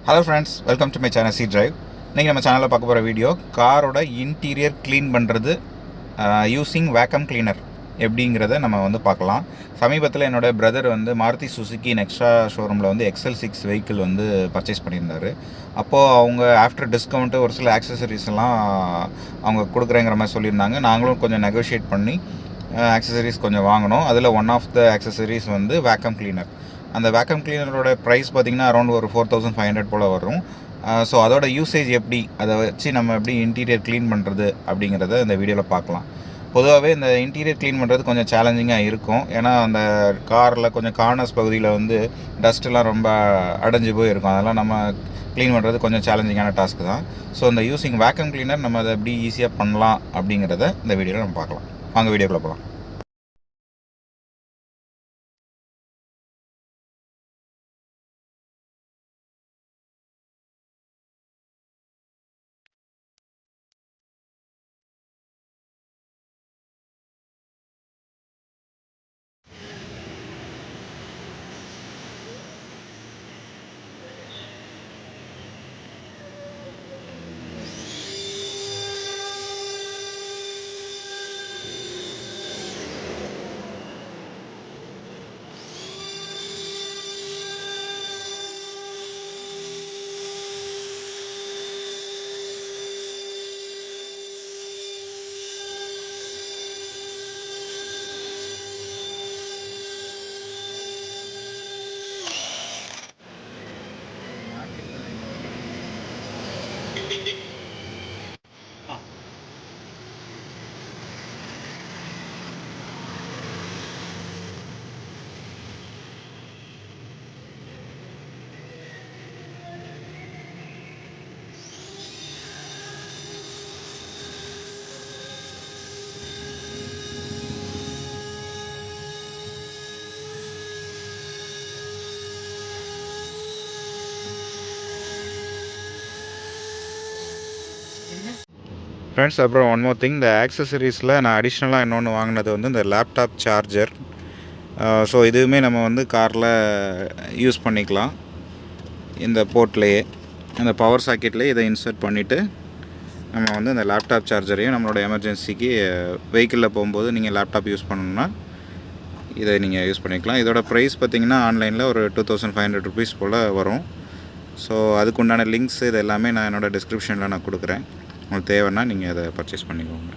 Hello friends, welcome to my channel C drive. இன்றைக்கி நம்ம சேனலில் பார்க்க போகிற வீடியோ காரோட இன்டீரியர் க்ளீன் பண்ணுறது யூஸிங் வேக்கம் கிளீனர் எப்படிங்கிறத நம்ம வந்து பார்க்கலாம். சமீபத்தில் என்னோடய பிரதர் வந்து மாருதி சுசுக்கி நெக்ஸ்ட்ரா ஷோரூமில் வந்து XL6 வெஹிக்கிள் வந்து பர்ச்சேஸ் பண்ணியிருந்தார். அப்போது அவங்க ஆஃப்டர் டிஸ்கவுண்ட்டு ஒரு சில ஆக்சசரிஸ் எல்லாம் அவங்க கொடுக்குறேங்கிற மாதிரி சொல்லியிருந்தாங்க. நாங்களும் கொஞ்சம் நெகோஷியேட் பண்ணி ஆக்சசரிஸ் கொஞ்சம் வாங்கினோம். அதில் ஒன் ஆஃப் த ஆக்சசரிஸ் வந்து வேக்கம் கிளீனர். அந்த வேக்கம் கிளீனரோட ப்ரைஸ் பார்த்திங்கன்னா அரௌண்ட் ஒரு 4500 போல் வரும். ஸோ அதோட யூசேஜ் எப்படி, அதை வச்சு நம்ம எப்படி இன்டீரியர் க்ளீன் பண்ணுறது அப்படிங்கிறத இந்த வீடியோவில் பார்க்கலாம். பொதுவாகவே இந்த இன்டீரியர் க்ளீன் பண்ணுறது கொஞ்சம் சேலஞ்சிங்காக இருக்கும். ஏன்னா அந்த காரில் கொஞ்சம் கார்னர்ஸ் பகுதியில் வந்து டஸ்ட்டெல்லாம் ரொம்ப அடைஞ்சு போயிருக்கும். அதெல்லாம் நம்ம க்ளீன் பண்ணுறது கொஞ்சம் சேலஞ்சிங்கான டாஸ்க்கு தான். ஸோ இந்த யூஸிங் வேக்கம் கிளீனர் நம்ம அதை எப்படி ஈஸியாக பண்ணலாம் அப்படிங்கிறத இந்த வீடியோவில் நம்ம பார்க்கலாம். வாங்க வீடியோக்குள்ளே போகலாம். ஃப்ரெண்ட்ஸ், அப்புறம் ஒன் மோர் திங், இந்த ஆக்சசரிஸில் நான் அடிஷ்னலாக இன்னொன்று வாங்கினது வந்து இந்த லேப்டாப் சார்ஜர். ஸோ இதுவுமே நம்ம வந்து காரில் யூஸ் பண்ணிக்கலாம். இந்த போர்ட்லேயே, இந்த பவர் சாக்கெட்லேயே இதை இன்சர்ட் பண்ணிவிட்டு நம்ம வந்து இந்த லேப்டாப் சார்ஜரையும் நம்மளோட எமர்ஜென்சிக்கு வெஹிக்கிளில் போகும்போது நீங்கள் லேப்டாப் யூஸ் பண்ணணுன்னா இதை நீங்கள் யூஸ் பண்ணிக்கலாம். இதோட ப்ரைஸ் பார்த்திங்கன்னா ஆன்லைனில் ஒரு 2500 ருபீஸ் போல் வரும். ஸோ அதுக்குண்டான லிங்க்ஸ் இது எல்லாமே நான் என்னோடய டிஸ்கிரிப்ஷனில் நான் கொடுக்குறேன். உங்களுக்கு தேவைன்னா நீங்கள் அதை பர்ச்சேஸ் பண்ணிக்கோங்க.